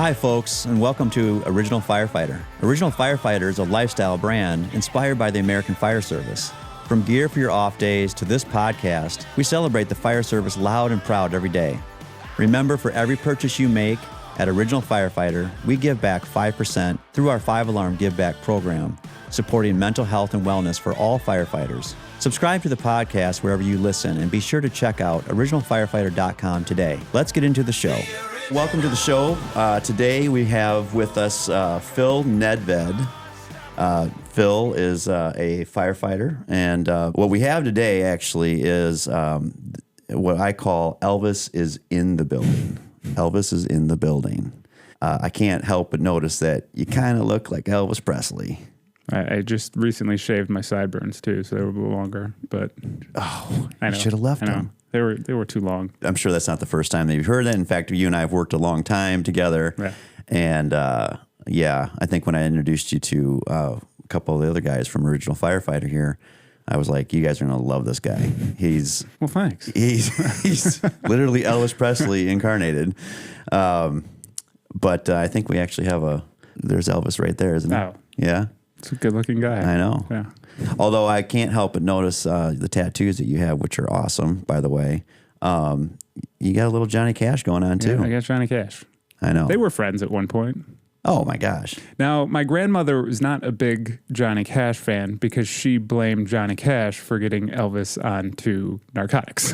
Hi, folks, and welcome to Original Firefighter. Original Firefighter is a lifestyle brand inspired by the American Fire Service. From gear for your off days to this podcast, we celebrate the fire service loud and proud every day. Remember, for every purchase you make at Original Firefighter, we give back 5% through our 5-Alarm Give Back program, supporting mental health and wellness for all firefighters. Subscribe to the podcast wherever you listen, and be sure to check out originalfirefighter.com today. Let's get into the show. Welcome to the show. Today we have with us Phil Nedved. Phil is a firefighter, and what we have today actually is what I call Elvis is in the building. Elvis is in the building. I can't help but notice that you kind of look like Elvis Presley. I just recently shaved my sideburns too, so they were a little longer. But I should have left them. They were too long. I'm sure that's not the first time that you've heard that. In fact, you and I have worked a long time together. Yeah. And I think when I introduced you to a couple of the other guys from Original Firefighter here, I was like, you guys are going to love this guy. He's well, thanks. He's literally Elvis Presley incarnated. But I think we actually have there's Elvis right there, isn't it? Oh. Yeah. It's a good-looking guy. I know. Yeah. Although I can't help but notice the tattoos that you have, which are awesome, by the way. You got a little Johnny Cash going on, too. Yeah, I got Johnny Cash. I know. They were friends at one point. Oh, my gosh. Now, my grandmother was not a big Johnny Cash fan because she blamed Johnny Cash for getting Elvis onto narcotics.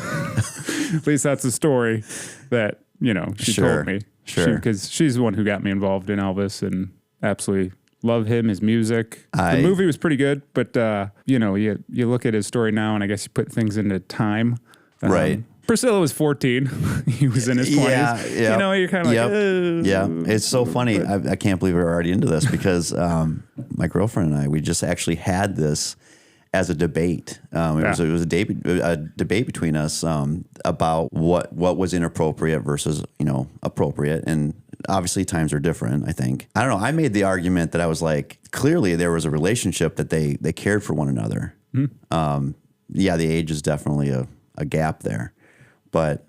At least that's the story that, she told me. Sure. Because she's the one who got me involved in Elvis and absolutely love him, his music. The movie was pretty good, but, you look at his story now, and I guess you put things into time. Right. Priscilla was 14. He was in his 20s. Yeah. You're kind of like, Yeah. It's so funny. I can't believe we're already into this because my girlfriend and I, we just actually had this as a debate. It was a debate between us about what was inappropriate versus, appropriate. And obviously times are different, I think. I don't know. I made the argument that I was like, clearly there was a relationship that they cared for one another. Mm-hmm. The age is definitely a gap there. But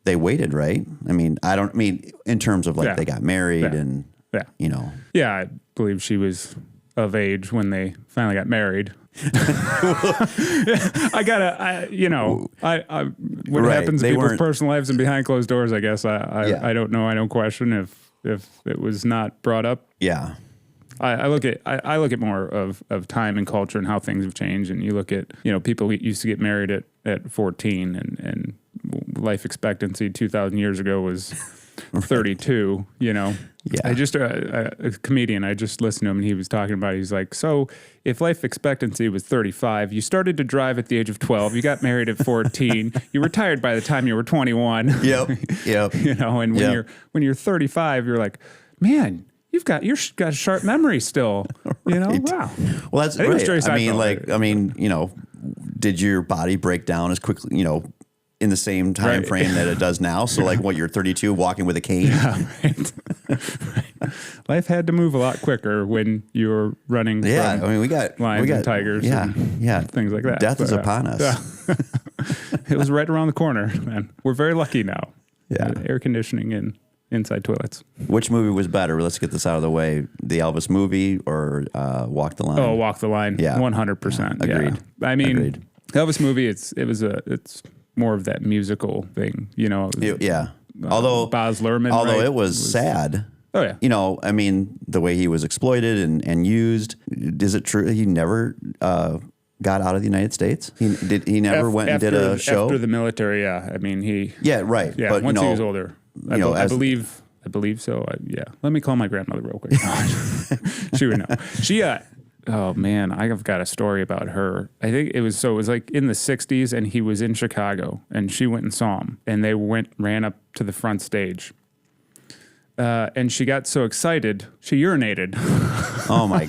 they waited, right? I mean, in terms of they got married and, Yeah, I believe she was of age when they finally got married. What happens in people's personal lives and behind closed doors, I guess. I don't know. I don't question if it was not brought up. Yeah. I look at more of time and culture and how things have changed. And you look at, people used to get married at 14 and life expectancy 2,000 years ago was 32, Yeah. I just, a comedian, I just listened to him and he was talking about it. He's like, so if life expectancy was 35, you started to drive at the age of 12, you got married at 14, you retired by the time you were 21. Yep. And when you're 35, you're like, man, you've got a sharp memory still, Right. Wow. Well, that's right. Did your body break down as quickly, in the same time frame that it does now? So you're 32 walking with a cane? Yeah, right. Life had to move a lot quicker when you were running from we got lions and tigers and things like that. Death is upon us. Yeah. It was right around the corner, man. We're very lucky now. Yeah. Air conditioning and inside toilets. Which movie was better? Let's get this out of the way. The Elvis movie or Walk the Line? Oh, Walk the Line. Yeah. 100%. Agreed. Yeah. I mean, Agreed. Elvis movie, it's more of that musical thing, Although Baz Luhrmann, although it was sad. Oh yeah. The way he was exploited and used. Is it true he never got out of the United States? He never went and did a show after the military. Yeah. I mean, he. Yeah. Right. Yeah. But once he was older, I believe so. Let me call my grandmother real quick. She would know. She. Oh man, I've got a story about her. I think it was like in the 60s and he was in Chicago and she went and saw him and they ran up to the front stage. And she got so excited, she urinated. Oh my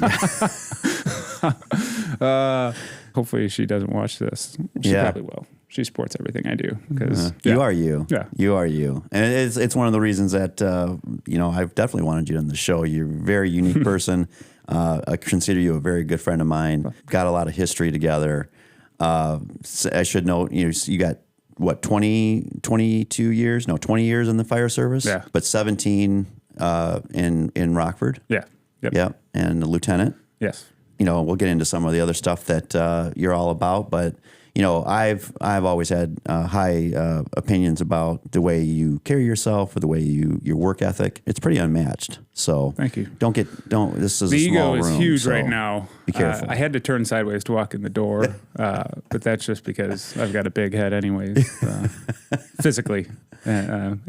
God. Hopefully she doesn't watch this. She probably will. She supports everything I do because you are you. Yeah. You are you. And it's one of the reasons that, I've definitely wanted you on the show. You're a very unique person. I consider you a very good friend of mine. Got a lot of history together. I should note, you got what, 22 years? No, 20 years in the fire service? Yeah. But 17 in Rockford. Yeah. Yep. And the lieutenant. Yes. We'll get into some of the other stuff that you're all about, but I've always had high opinions about the way you carry yourself or the way your work ethic. It's pretty unmatched. So thank you. This is the a small room. The ego is huge so right now. Be careful. I had to turn sideways to walk in the door, but that's just because I've got a big head anyways, physically and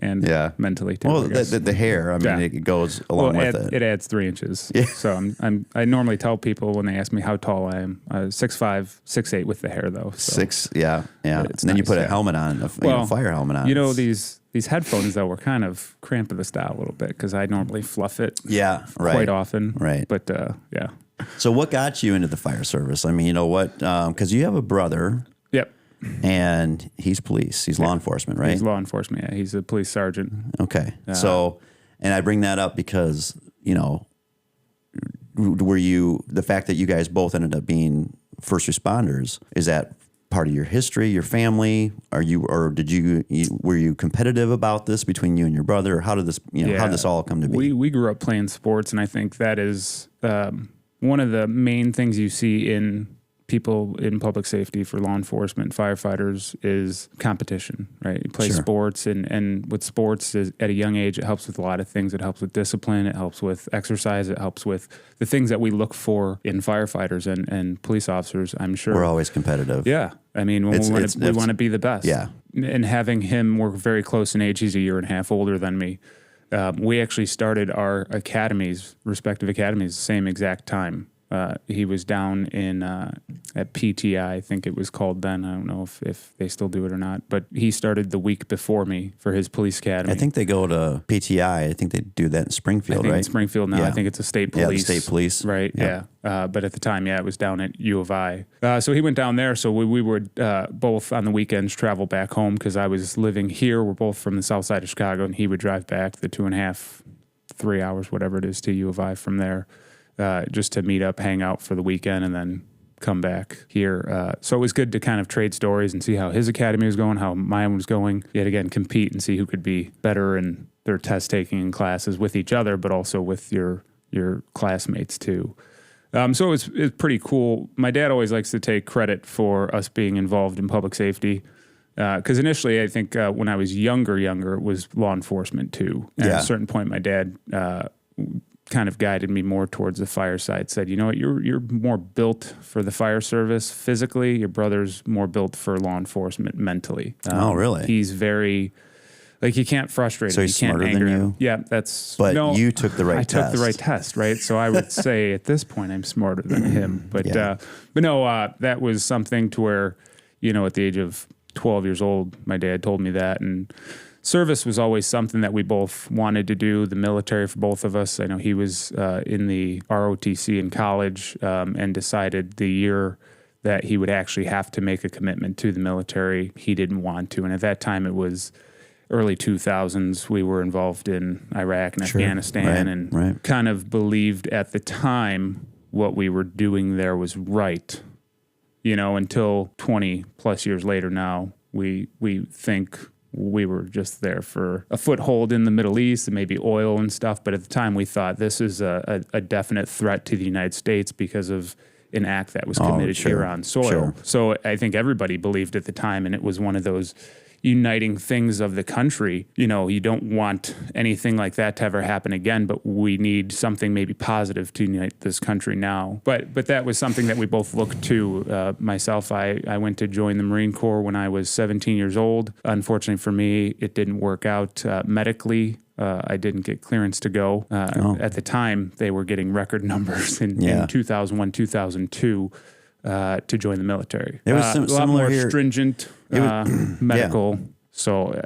mentally too. Well, the hair, it goes along with it. It adds 3 inches. Yeah. So I normally tell people when they ask me how tall I am, 6'5", 6'8" with the hair though. So. 6, yeah. And then you put a helmet on, a fire helmet on. These headphones though were kind of cramping the style a little bit because I normally fluff it. Quite often. Right. But yeah. So what got you into the fire service? I mean, because you have a brother. Yep. And he's police. He's law enforcement, right? He's law enforcement. Yeah. He's a police sergeant. Okay. And I bring that up because, the fact that you guys both ended up being first responders, is that part of your history, your family? Were you competitive about this between you and your brother? Or how did this, how did this all come to be? We grew up playing sports, and I think that is one of the main things you see in people in public safety for law enforcement, firefighters, is competition, right? You play sports, and with sports at a young age, it helps with a lot of things. It helps with discipline. It helps with exercise. It helps with the things that we look for in firefighters and police officers, I'm sure. We're always competitive. Yeah. I mean, we want to be the best. Yeah. And having him, we're very close in age. He's a year and a half older than me. We actually started our respective academies, the same exact time. He was down in at PTI, I think it was called then. I don't know if they still do it or not. But he started the week before me for his police academy. I think they go to PTI. I think they do that in Springfield, right? In Springfield now. Yeah. I think it's a state police. Yeah, the state police. Right, yeah. But at the time, it was down at U of I. So he went down there. So we would both on the weekends travel back home because I was living here. We're both from the south side of Chicago, and he would drive back the 2.5, 3 hours, whatever it is, to U of I from there. Just to meet up, hang out for the weekend, and then come back here. So it was good to kind of trade stories and see how his academy was going, how mine was going. Yet again, compete and see who could be better in their test taking and classes with each other, but also with your classmates too. So it was pretty cool. My dad always likes to take credit for us being involved in public safety. Because initially, I think when I was younger, it was law enforcement too. And at a certain point, my dad kind of guided me more towards the fire side, said, you know what, you're more built for the fire service physically. Your brother's more built for law enforcement mentally. Oh, really? He's very, you can't frustrate him. So he's you can't smarter anger than you? him. Yeah, you took the right test. I took the right test, right? So I would say at this point I'm smarter than him. But that was something to where, at the age of 12 years old, my dad told me that, and service was always something that we both wanted to do, the military for both of us. I know he was in the ROTC in college and decided the year that he would actually have to make a commitment to the military, he didn't want to. And at that time, it was early 2000s. We were involved in Iraq and Afghanistan and kind of believed at the time what we were doing there was right, until 20 plus years later now, we think we were just there for a foothold in the Middle East and maybe oil and stuff. But at the time, we thought this is a definite threat to the United States because of an act that was committed here on soil. Sure. So I think everybody believed at the time, and it was one of those uniting things of the country. You don't want anything like that to ever happen again, but we need something maybe positive to unite this country now. But that was something that we both looked to. Myself, I went to join the Marine Corps when I was 17 years old. Unfortunately for me, it didn't work out medically. I didn't get clearance to go. At the time, they were getting record numbers in 2001, 2002. To join the military. It was a lot more stringent medical. Yeah. So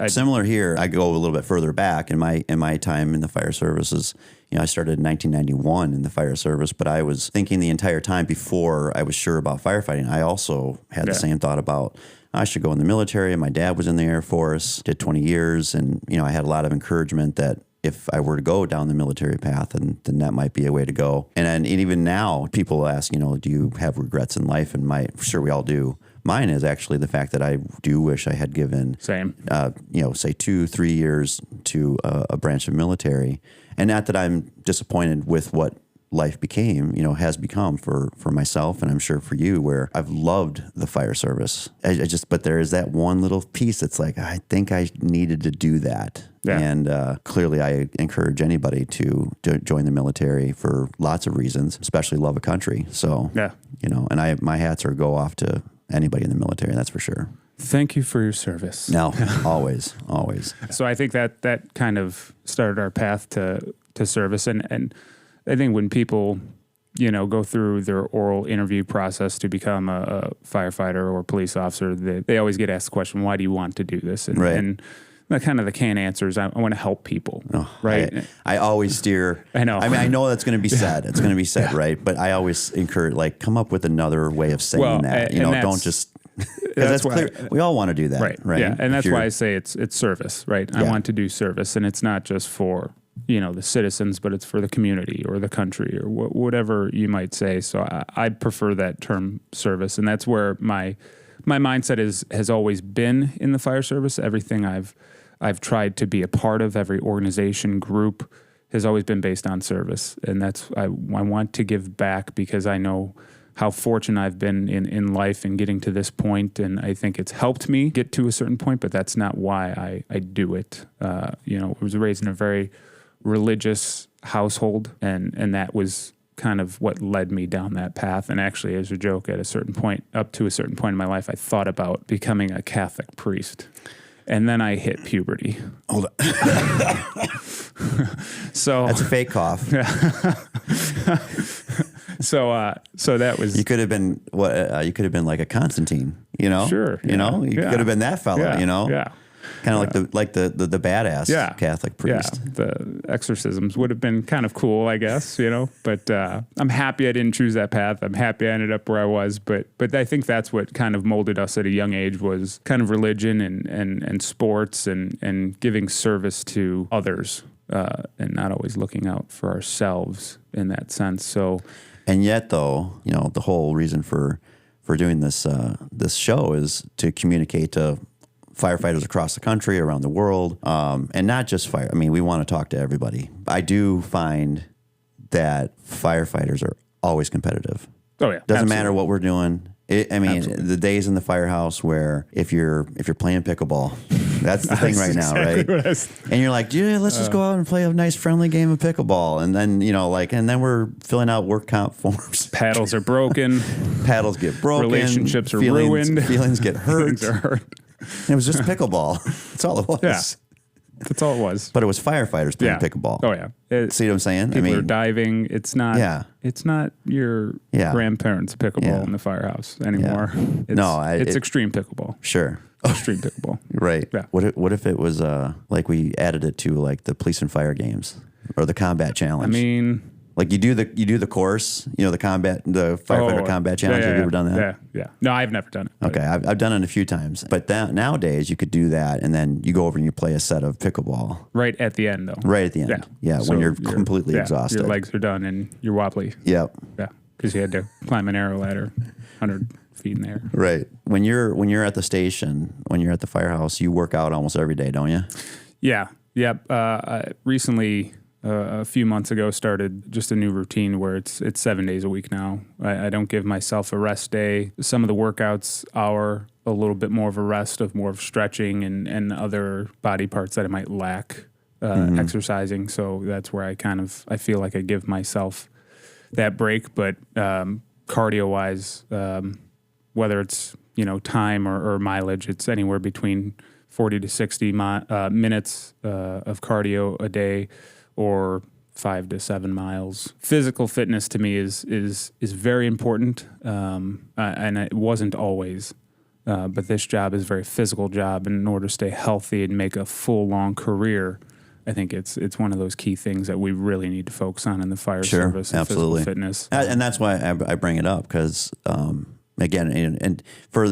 similar here. I go a little bit further back in my time in the fire services. I started in 1991 in the fire service, but I was thinking the entire time before I was sure about firefighting. I also had the same thought about I should go in the military. And my dad was in the Air Force, did 20 years, and I had a lot of encouragement that if I were to go down the military path, then that might be a way to go. And even now, people ask, do you have regrets in life? And sure, we all do. Mine is actually the fact that I do wish I had given, say 2-3 years to a branch of military. And not that I'm disappointed with what life became, has become for myself, and I'm sure for you, where I've loved the fire service. But there is that one little piece that's like, I think I needed to do that. Yeah. And clearly I encourage anybody to join the military for lots of reasons, especially love a country. So, yeah, and my hats go off to anybody in the military, that's for sure. Thank you for your service. No, always, always. So I think that kind of started our path to service. And I think when people, go through their oral interview process to become a firefighter or police officer, they always get asked the question, why do you want to do this? And, right. And that kind of the canned answer is, I want to help people, right? I always steer. I know. I mean, I know that's going to be said. It's going to be said, right? But I always encourage, come up with another way of saying that. Don't just... Because that's clear. We all want to do that, right? Yeah, and that's why I say it's service, right? Yeah. I want to do service, and it's not just for the citizens, but it's for the community or the country or whatever you might say. So I prefer that term service, and that's where my mindset has always been in the fire service. Everything I've tried to be a part of, every organization, group, has always been based on service, and I want to give back because I know how fortunate I've been in life and getting to this point, and I think it's helped me get to a certain point, but that's not why I do it. I was raised in a very religious household, and that was kind of what led me down that path. And actually, as a joke, up to a certain point in my life, I thought about becoming a Catholic priest. And then I hit puberty. Hold on. So that's a fake cough. So that was. You could have been you could have been like a Constantine, Sure. You could have been that fellow, Yeah. Kind of like the badass Catholic priest. Yeah. The exorcisms would have been kind of cool, I guess, But I'm happy I didn't choose that path. I'm happy I ended up where I was. But I think that's what kind of molded us at a young age, was kind of religion and sports and giving service to others and not always looking out for ourselves in that sense. So, and yet, though, the whole reason for doing this show is to communicate to firefighters across the country, around the world, and not just fire. I mean, we want to talk to everybody. I do find that firefighters are always competitive. Oh yeah, doesn't matter what we're doing. The days in the firehouse where if you're playing pickleball, that's the thing right now, right? And you're like, yeah, let's just go out and play a nice friendly game of pickleball, and then and then we're filling out work comp forms. Paddles are broken. Paddles get broken. Relationships are ruined. Feelings get hurt. Feelings are hurt. It was just pickleball. That's all it was. Yeah. That's all it was. But it was firefighters playing pickleball. Oh yeah. See what I'm saying? People are diving. It's not. Yeah. It's not your grandparents' pickleball in the firehouse anymore. Yeah. It's extreme pickleball. Sure. Extreme pickleball. Right. Yeah. What if it was like we added it to like the police and fire games or the combat challenge? I mean, like you do the course, the firefighter combat challenge. Have you ever done that? Yeah. No, I've never done it. Okay, I've done it a few times. But nowadays you could do that, and then you go over and you play a set of pickleball. Right at the end, though. Right at the end. Yeah, so when you're completely exhausted. Your legs are done and you're wobbly. Yep. Yeah, because you had to climb an arrow ladder 100 feet in the air. Right. When you're at the station, when you're at the firehouse, you work out almost every day, don't you? Yeah. Yep. Recently, a few months ago, started just a new routine where it's 7 days a week now. I don't give myself a rest day. Some of the workouts are a little bit more of a rest, of more of stretching and other body parts that I might lack exercising. So that's where I feel like I give myself that break. But cardio wise, whether it's time or mileage, it's anywhere between 40 to 60 minutes of cardio a day, or 5 to 7 miles. Physical fitness to me is very important, and it wasn't always. But this job is a very physical job, and in order to stay healthy and make a full, long career, I think it's one of those key things that we really need to focus on in the fire service. Absolutely. Physical fitness, and that's why I bring it up, because again, and for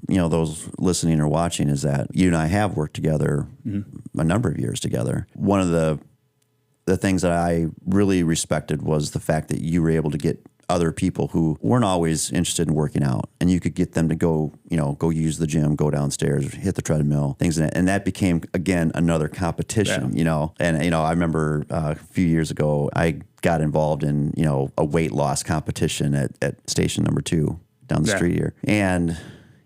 those listening or watching, is that you and I have worked together a number of years together. One of the things that I really respected was the fact that you were able to get other people who weren't always interested in working out, and you could get them to go use the gym, go downstairs, hit the treadmill, things like that. And that became, again, another competition, And, I remember a few years ago, I got involved in, a weight loss competition at station number 2 down the street here. And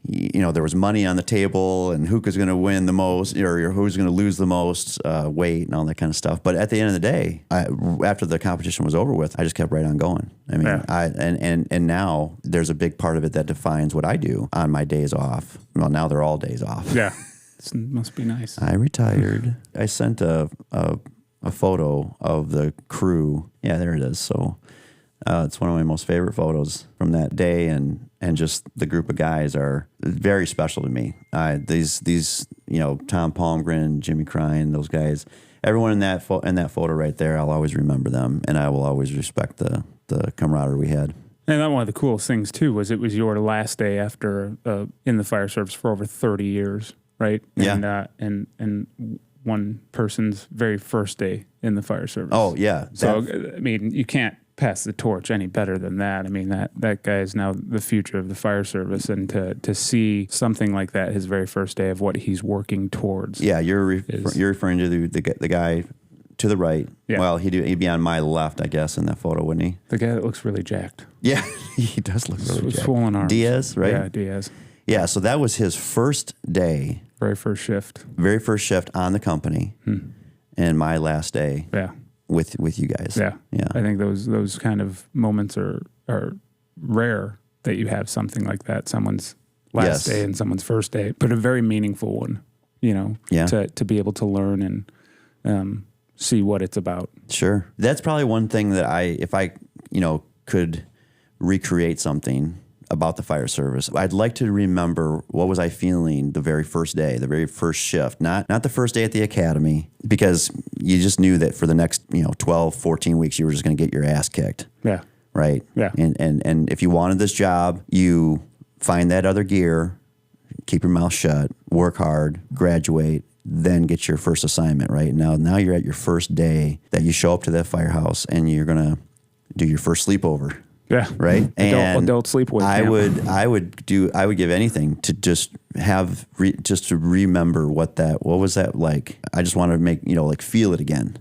there was money on the table and who was going to win the most or who's going to lose the most weight and all that kind of stuff. But at the end of the day, after the competition was over with, I just kept right on going. I mean, and now there's a big part of it that defines what I do on my days off. Well, now they're all days off. Yeah. It must be nice. I retired. I sent a photo of the crew. Yeah, there it is. So it's one of my most favorite photos from that day, and just the group of guys are very special to me. These Tom Palmgren, Jimmy Crine, those guys, everyone in that photo right there, I'll always remember them, and I will always respect the camaraderie we had. And that one of the coolest things too was it was your last day after in the fire service for over 30 years, right? Yeah. And one person's very first day in the fire service. Oh yeah. So I mean, you can't pass the torch any better than that. I mean, that guy is now the future of the fire service, and to see something like that, his very first day of what he's working towards. Yeah, you're referring to the guy to the right. Yeah. Well, he'd be on my left, I guess, in that photo, wouldn't he? The guy that looks really jacked. Yeah, he does look really jacked. Swollen arms. Diaz, right? Yeah, Diaz. Yeah, so that was his first day. Very first shift on the company, and my last day. Yeah. With you guys. Yeah. I think those kind of moments are rare that you have something like that, someone's last day and someone's first day, but a very meaningful one, to be able to learn and see what it's about. Sure. That's probably one thing that if I could recreate something about the fire service, I'd like to remember what was I feeling the very first day, the very first shift, not the first day at the academy, because you just knew that for the next 12, 14 weeks you were just going to get your ass kicked. Yeah. Right. Yeah. And if you wanted this job, you find that other gear, keep your mouth shut, work hard, graduate, then get your first assignment. Right. Now you're at your first day that you show up to that firehouse and you're going to do your first sleepover. Yeah. Right. Adult sleepaway. I would give anything to just to remember what was that like. I just want to make, feel it again.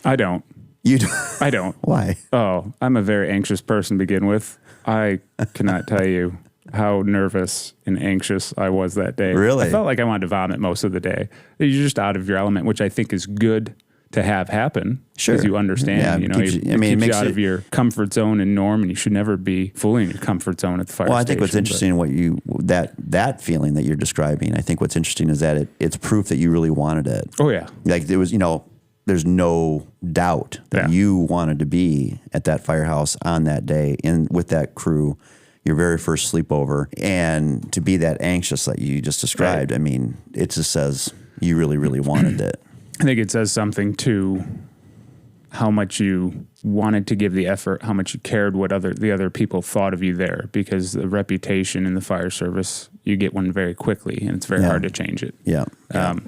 I don't. You do? I don't. Why? Oh, I'm a very anxious person to begin with. I cannot tell you how nervous and anxious I was that day. Really? I felt like I wanted to vomit most of the day. You're just out of your element, which I think is good to have happen. Sure. Because you understand, it keeps you out of your comfort zone and norm, and you should never be fully in your comfort zone at the fire station. Well, I think what's interesting, that feeling that you're describing, I think what's interesting is that it's proof that you really wanted it. Oh, yeah. Like there was, there's no doubt that you wanted to be at that firehouse on that day with that crew, your very first sleepover, and to be that anxious that you just described. Right. I mean, it just says you really, really wanted it. I think it says something to how much you wanted to give the effort, how much you cared what the other people thought of you there, because the reputation in the fire service, you get one very quickly, and it's very hard to change it. Yeah.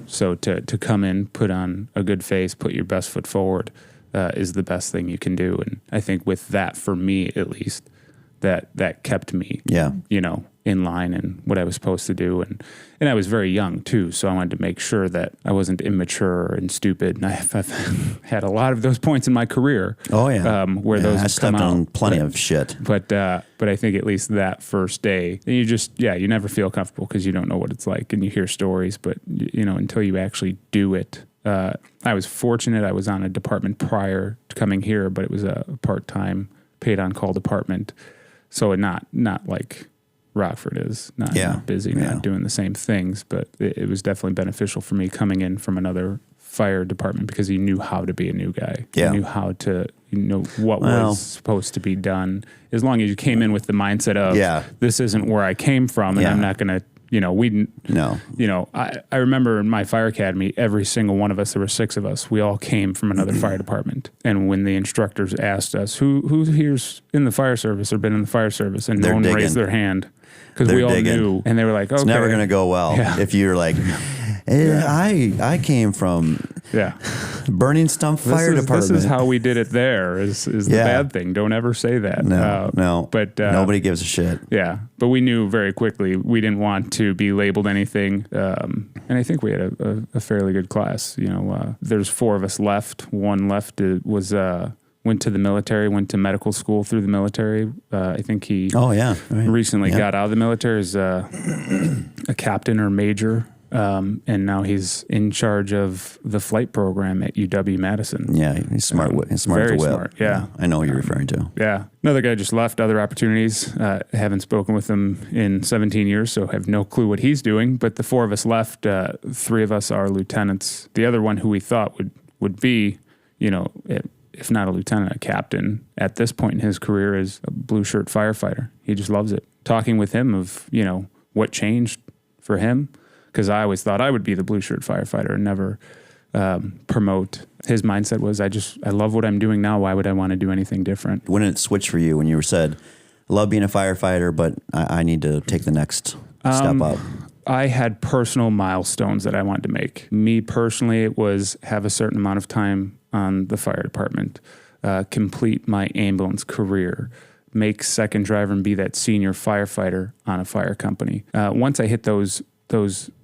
So to come in, put on a good face, put your best foot forward is the best thing you can do. And I think with that, for me at least, that kept me, in line and what I was supposed to do. And I was very young too, so I wanted to make sure that I wasn't immature and stupid. And I've had a lot of those points in my career. Oh yeah. Where those I stepped on plenty of shit. But I think at least that first day, you just, you never feel comfortable because you don't know what it's like, and you hear stories, but until you actually do it. I was fortunate. I was on a department prior to coming here, but it was a part-time paid on call department. So not like Rockford is, not busy, not doing the same things, but it was definitely beneficial for me coming in from another fire department because he knew how to be a new guy. Yeah. He knew how to, what was supposed to be done. As long as you came in with the mindset of, this isn't where I came from, and I'm not going to, I remember in my fire academy, every single one of us, there were 6 of us, we all came from another fire department. And when the instructors asked us, who here's in the fire service or been in the fire service, and no one raised their hand because we all knew, and they were like, okay. It's never going to go well if you're like, I came from Yeah. Burning Stump Fire Department. This is how we did it there is the bad thing. Don't ever say that. No. But nobody gives a shit. Yeah. But we knew very quickly we didn't want to be labeled anything. And I think we had a fairly good class. There's 4 of us left. One left went to the military, went to medical school through the military. I think he recently got out of the military as a captain or major. And now he's in charge of the flight program at UW-Madison. Yeah, he's smart. He's smart very to whip. Smart, yeah. I know who you're referring to. Yeah. Another guy just left, other opportunities. Haven't spoken with him in 17 years, so have no clue what he's doing. But the 4 of us left. 3 of us are lieutenants. The other one who we thought would be, if not a lieutenant, a captain at this point in his career is a blue shirt firefighter. He just loves it. Talking with him of, what changed for him, because I always thought I would be the blue shirt firefighter and never promote. His mindset was, I love what I'm doing now. Why would I want to do anything different? When did it switch for you when you said, I love being a firefighter, but I need to take the next step up? I had personal milestones that I wanted to make. Me personally, it was have a certain amount of time on the fire department, complete my ambulance career, make second driver and be that senior firefighter on a fire company. Once I hit those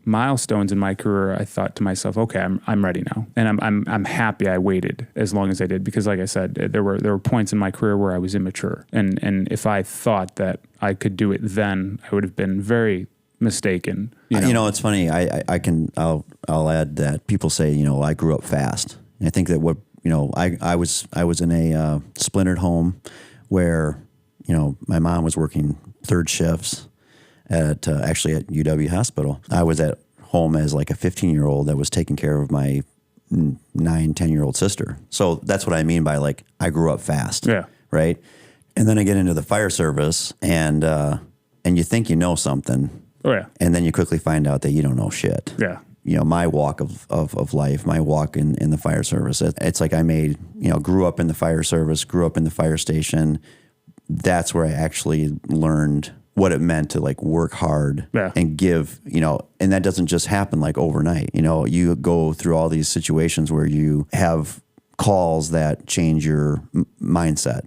milestones in my career, I thought to myself, okay, I'm ready now. And I'm happy I waited as long as I did, because like I said, there were points in my career where I was immature. And if I thought that I could do it then, I would have been very mistaken. It's funny. I'll add that people say, I grew up fast. And I think that I was in a splintered home where, my mom was working 3rd shifts at UW Hospital. I was at home as like a 15-year-old that was taking care of my 9, 10-year-old sister. So that's what I mean by like, I grew up fast. Yeah. Right. And then I get into the fire service and you think you know something. Oh yeah. And then you quickly find out that you don't know shit. Yeah. My walk of life, my walk in the fire service. It's like I grew up in the fire service, grew up in the fire station. That's where I actually learned what it meant to like work hard and give, and that doesn't just happen like overnight. You go through all these situations where you have calls that change your mindset,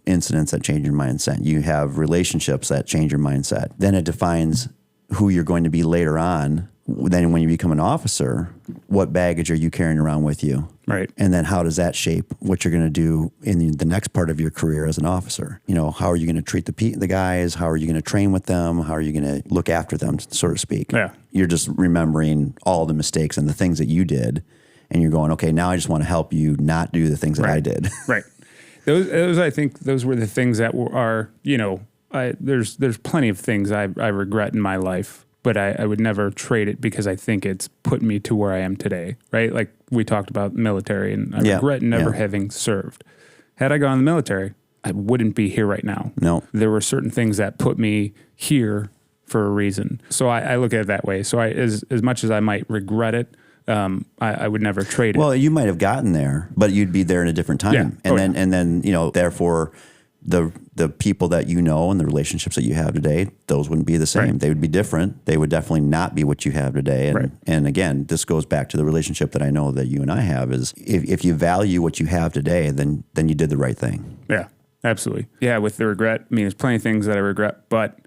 incidents that change your mindset. You have relationships that change your mindset. Then it defines who you're going to be later on. Then when you become an officer, what baggage are you carrying around with you? Right. And then how does that shape what you're going to do in the next part of your career as an officer? How are you going to treat the guys? How are you going to train with them? How are you going to look after them, so to speak? Yeah. You're just remembering all the mistakes and the things that you did, and you're going, okay, now I just want to help you not do the things that I did. Right. Those I think those were the things that are, there's plenty of things I regret in my life. But I would never trade it because I think it's put me to where I am today, right? Like we talked about military, and I regret never having served. Had I gone in the military, I wouldn't be here right now. No. There were certain things that put me here for a reason. So I look at it that way. So as much as I might regret it, I would never trade it. Well, you might have gotten there, but you'd be there in a different time. Yeah. And then therefore the people that and the relationships that you have today, those wouldn't be the same. Right. They would be different. They would definitely not be what you have today. And again, this goes back to the relationship that I know that you and I have is if you value what you have today, then you did the right thing. Yeah, absolutely. Yeah, with the regret, there's plenty of things that I regret, but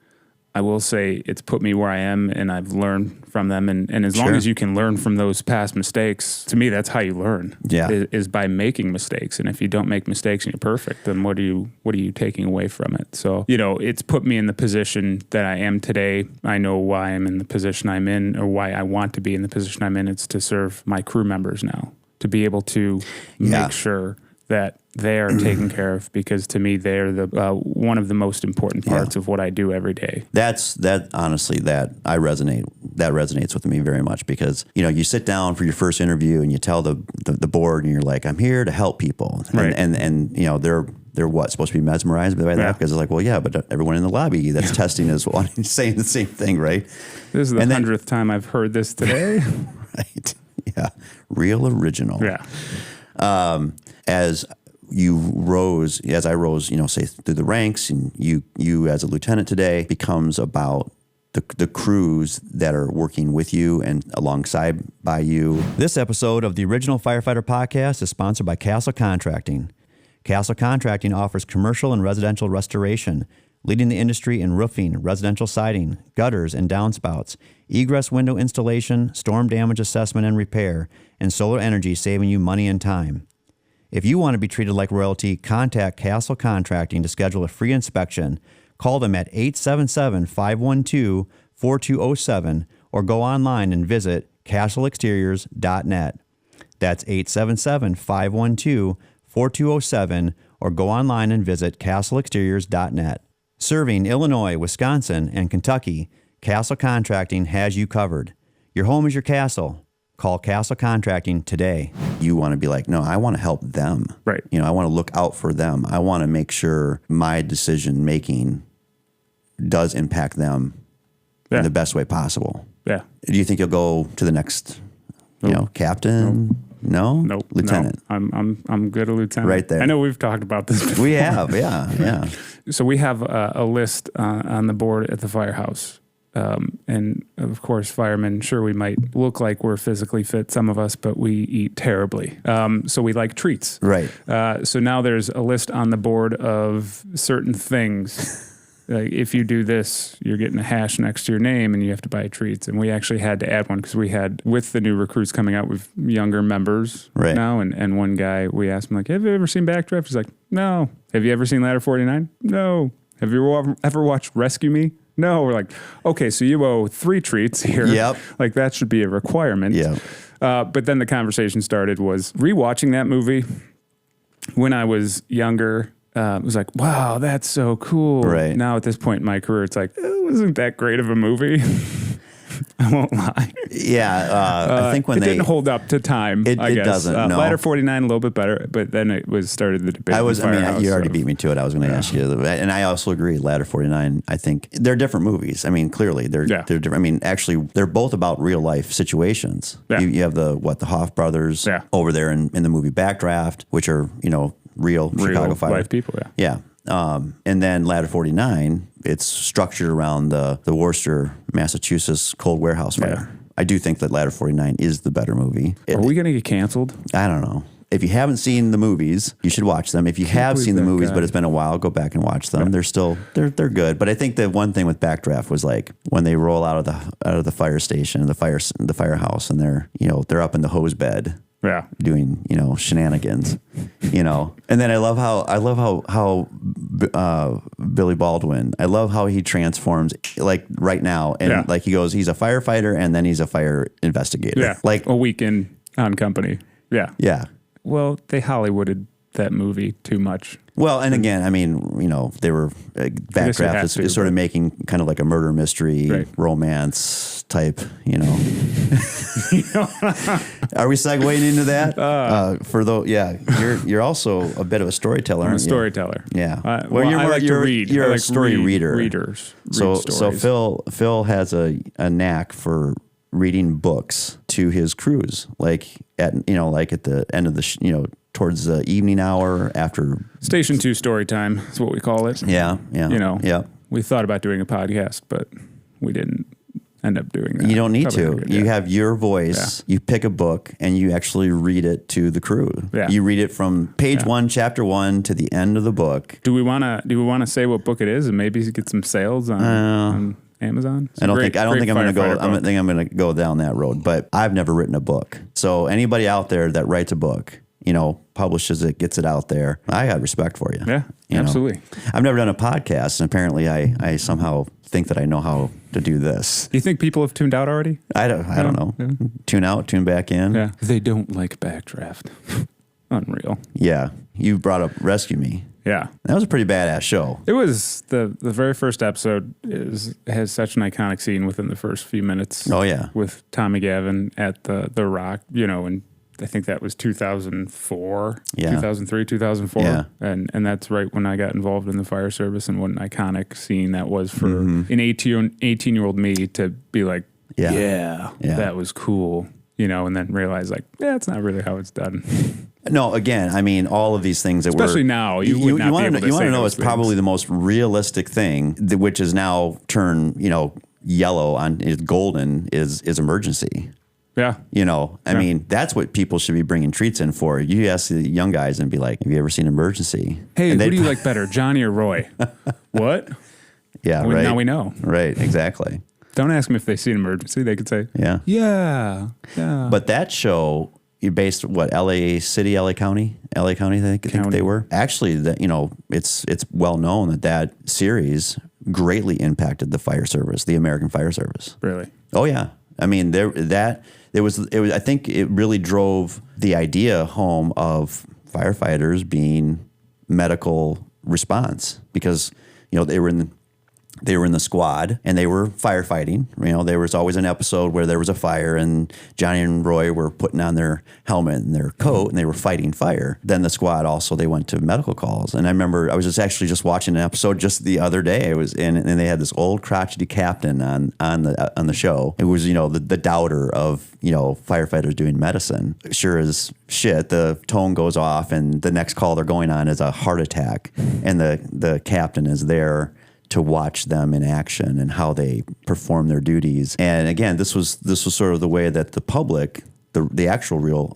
I will say it's put me where I am, and I've learned from them. And as long as you can learn from those past mistakes, to me, that's how you learn. Yeah, is by making mistakes. And if you don't make mistakes and you're perfect, then what are you taking away from it? So it's put me in the position that I am today. I know why I'm in the position I'm in, or why I want to be in the position I'm in. It's to serve my crew members now, to be able to make sure that they are taken care of, because to me they're the one of the most important parts of what I do every day. Honestly, that resonates with me very much, because you sit down for your first interview and you tell the board and you're like, I'm here to help people, and they're what, supposed to be mesmerized by that, because they're like, well, yeah, but everyone in the lobby that's testing is saying the same thing, right? This is the 100th time I've heard this today. Right? Yeah, real original. Yeah. As I rose, say through the ranks, and you as a lieutenant today becomes about the crews that are working with you and alongside by you. This episode of the Original Firefighter podcast is sponsored by Castle Contracting. Castle Contracting offers commercial and residential restoration, leading the industry in roofing, residential siding, gutters and downspouts, egress window installation, storm damage assessment and repair, and solar energy, saving you money and time. If you want to be treated like royalty, contact Castle Contracting to schedule a free inspection. Call them at 877-512-4207 or go online and visit castleexteriors.net. That's 877-512-4207 or go online and visit castleexteriors.net. Serving Illinois, Wisconsin, and Kentucky, Castle Contracting has you covered. Your home is your castle. Call Castle Contracting today. You want to be like, no, I want to help them. Right. I want to look out for them. I want to make sure my decision making does impact them in the best way possible. Yeah. Do you think you'll go to the next, captain? No? Nope. Lieutenant. No. I'm good at lieutenant. Right there. I know we've talked about this before. We have, yeah. So we have a list on the board at the firehouse. And of course, firemen, sure, we might look like we're physically fit, some of us, but we eat terribly. So we like treats. Right. So now there's a list on the board of certain things. Like if you do this, you're getting a hash next to your name and you have to buy treats. And we actually had to add one because we had, with the new recruits coming out with younger members now. And one guy, we asked him, like, have you ever seen Backdraft? He's like, no. Have you ever seen Ladder 49? No. Have you ever watched Rescue Me? No. We're like, okay, so you owe 3 treats here. Yep. Like that should be a requirement. Yeah. But then the conversation started was rewatching that movie when I was younger. It was like, wow, that's so cool. Right. Now at this point in my career, it's like, it wasn't that great of a movie. I won't lie. Yeah, I think when it didn't hold up to time. I guess. Doesn't. No. Ladder 49 a little bit better, but then it started the debate. You already beat me to it. I was going to ask you, and I also agree. Ladder 49. I think they're different movies. I mean, clearly they're different. I mean, actually, they're both about real life situations. Yeah. You have the Hoff brothers over there in the movie Backdraft, which are real Chicago fire life people. Yeah. And then Ladder 49, it's structured around the Worcester, Massachusetts cold warehouse fire. Yeah. I do think that Ladder 49 is the better movie. Are we going to get canceled? I don't know. If you haven't seen the movies, you should watch them. If you have seen the movies, but it's been a while, go back and watch them. Yeah. They're good. But I think the one thing with Backdraft was like when they roll out of the fire station, the firehouse, and they're up in the hose bed. Yeah, doing shenanigans, and then I love how Billy Baldwin. I love how he transforms like right now, and like he goes, he's a firefighter, and then he's a fire investigator. Yeah, like a weekend on Company. Yeah, yeah. Well, they Hollywooded that movie too much. Well, and again, I mean, they were Backdraft is sort of making kind of like a murder mystery romance type, Are we segueing into that? You're also a bit of a storyteller. I'm a storyteller. Yeah. I like to read. You're a story reader. So Phil has a knack for reading books to his crews, like at the end of the towards the evening hour after Station 2 story time is what we call it. Yeah. We thought about doing a podcast, but we didn't end up doing that. You don't need to. You have your voice. Yeah. You pick a book and you actually read it to the crew. Yeah. You read it from page 1, chapter 1 to the end of the book. Do we want to say what book it is and maybe get some sales on Amazon? I don't think I'm going to go. I'm going to go down that road. But I've never written a book. So anybody out there that writes a book, publishes it, gets it out there, I have respect for you. Yeah, absolutely. I've never done a podcast, and apparently I somehow think that I know how to do this. Do you think people have tuned out already? I don't know. Yeah. Tune out, tune back in. Yeah. They don't like Backdraft. Unreal. Yeah. You brought up Rescue Me. Yeah. That was a pretty badass show. It was. The very first episode has such an iconic scene within the first few minutes. Oh, yeah. With Tommy Gavin at the Rock, and I think that was 2004, 2003, 2004. Yeah. And that's right when I got involved in the fire service, and what an iconic scene that was for an 18-year-old me to be like, yeah, that was cool, and then realize like, it's not really how it's done. No, again, I mean, all of these things that especially now, you want to know it's probably the most realistic thing, which is now turned, yellow on is golden is emergency. Yeah. I mean, that's what people should be bringing treats in for. You ask the young guys and be like, have you ever seen Emergency? Hey, who do you like better, Johnny or Roy? What? Yeah, right. Now we know. Right, exactly. Don't ask them if they've seen Emergency. They could say, yeah. But that show, you based what, LA City, LA County, I think they were. Actually, it's well known that series greatly impacted the fire service, the American Fire Service. Really? Oh yeah. I mean, it was. I think it really drove the idea home of firefighters being medical response because they were in the squad and they were firefighting. There was always an episode where there was a fire and Johnny and Roy were putting on their helmet and their coat and they were fighting fire. Then the squad also, they went to medical calls. And I remember I was just watching an episode just the other day. It was and they had this old crotchety captain on the show. It was, the doubter of, firefighters doing medicine. Sure as shit, the tone goes off and the next call they're going on is a heart attack. And the captain is there to watch them in action and how they perform their duties. And again, this was sort of the way that the public, the actual real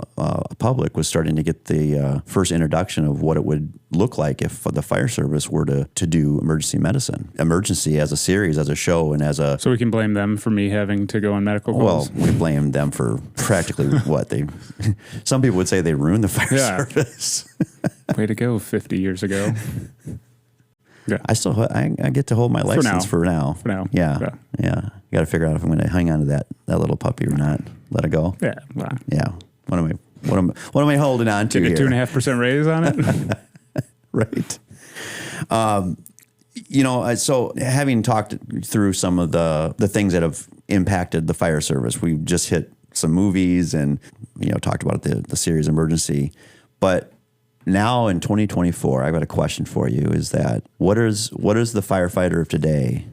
public, was starting to get the first introduction of what it would look like if the fire service were to do emergency medicine. Emergency as a series, as a show, and as a... So we can blame them for me having to go on medical calls? Well, we blame them for practically what they... Some people would say they ruined the fire service. Way to go 50 years ago. Yeah. I get to hold my license for now. For now. Yeah. Got to figure out if I'm going to hang on to that little puppy or not. Let it go. Yeah. Wow. Yeah. What am I holding on to here? Take a 2.5% raise on it. Right. So having talked through some of the things that have impacted the fire service, we just hit some movies and talked about the series Emergency, but now in 2024, I've got a question for you: is that what is the firefighter of today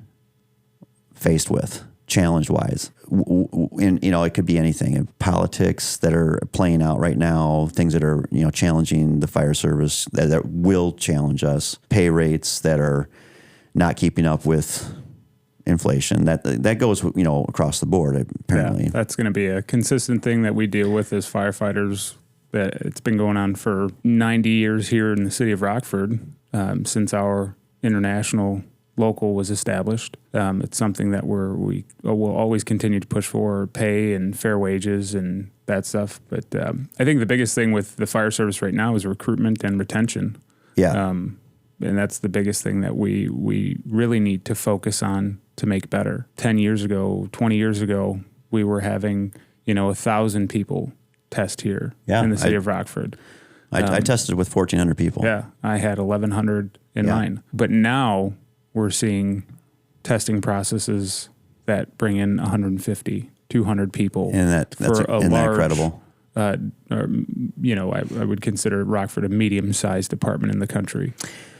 faced with, challenge-wise? It could be anything. Politics that are playing out right now, things that are challenging the fire service that will challenge us, pay rates that are not keeping up with inflation. That goes across the board. Apparently, yeah, that's going to be a consistent thing that we deal with as firefighters. That it's been going on for 90 years here in the city of Rockford since our international local was established. It's something that we will always continue to push for, pay and fair wages and that stuff. But I think the biggest thing with the fire service right now is recruitment and retention. Yeah. And that's the biggest thing that we really need to focus on to make better. 10 years ago, 20 years ago, we were having 1,000 people test here in the city of Rockford. I tested with 1,400 people. Yeah, I had 1,100 in mine. But now we're seeing testing processes that bring in 150, 200 people. And that's incredible. I would consider Rockford a medium-sized department in the country.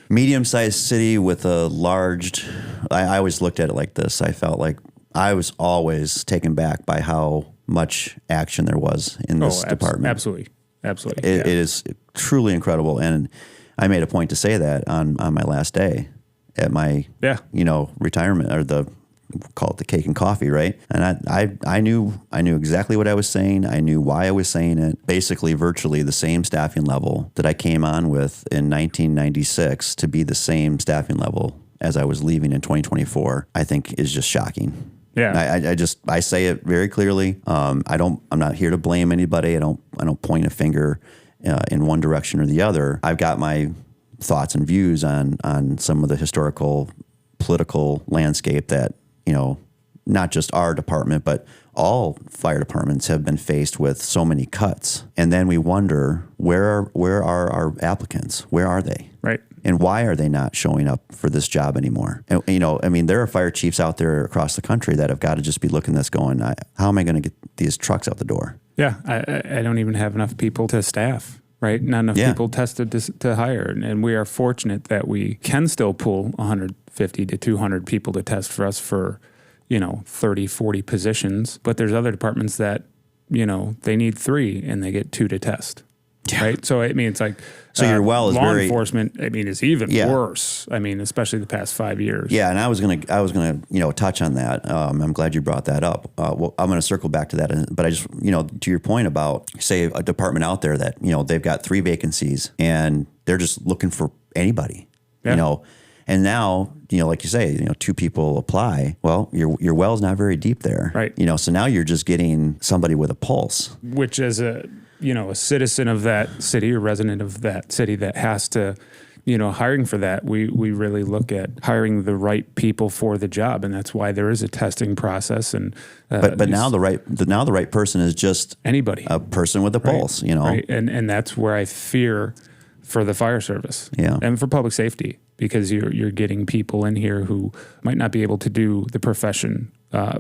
Medium-sized city with a large... I always looked at it like this. I felt like I was always taken back by how much action there was in this department. Absolutely. It is truly incredible. And I made a point to say that on my last day at my, retirement, or call it the cake and coffee, right? And I knew exactly what I was saying. I knew why I was saying it. Basically, virtually the same staffing level that I came on with in 1996 to be the same staffing level as I was leaving in 2024, I think is just shocking. Yeah, I say it very clearly. I'm not here to blame anybody. I don't point a finger in one direction or the other. I've got my thoughts and views on some of the historical, political landscape that not just our department, but all fire departments have been faced with so many cuts. And then we wonder, where are our applicants? Where are they? Right. And why are they not showing up for this job anymore? And, there are fire chiefs out there across the country that have got to just be looking at this going, how am I going to get these trucks out the door? Yeah, I don't even have enough people to staff, right? Not enough people tested to hire. And we are fortunate that we can still pull 150 to 200 people to test for us for 30, 40 positions. But there's other departments that, they need 3 and they get 2 to test. right? So I mean, it's like your well is law very enforcement. I mean, is even worse. I mean, especially the past 5 years. Yeah, and I was gonna touch on that. I'm glad you brought that up. Well, I'm gonna circle back to that, but I just to your point about say a department out there that they've got 3 vacancies and they're just looking for anybody. And now, like you say, 2 people apply. Well, your well's not very deep there. Right. So now you're just getting somebody with a pulse. Which as a citizen of that city or resident of that city that has to, hiring for that, we really look at hiring the right people for the job. And that's why there is a testing process. And but now the right person is just anybody, a person with a pulse, Right. And that's where I fear for the fire service and for public safety, because you're getting people in here who might not be able to do the profession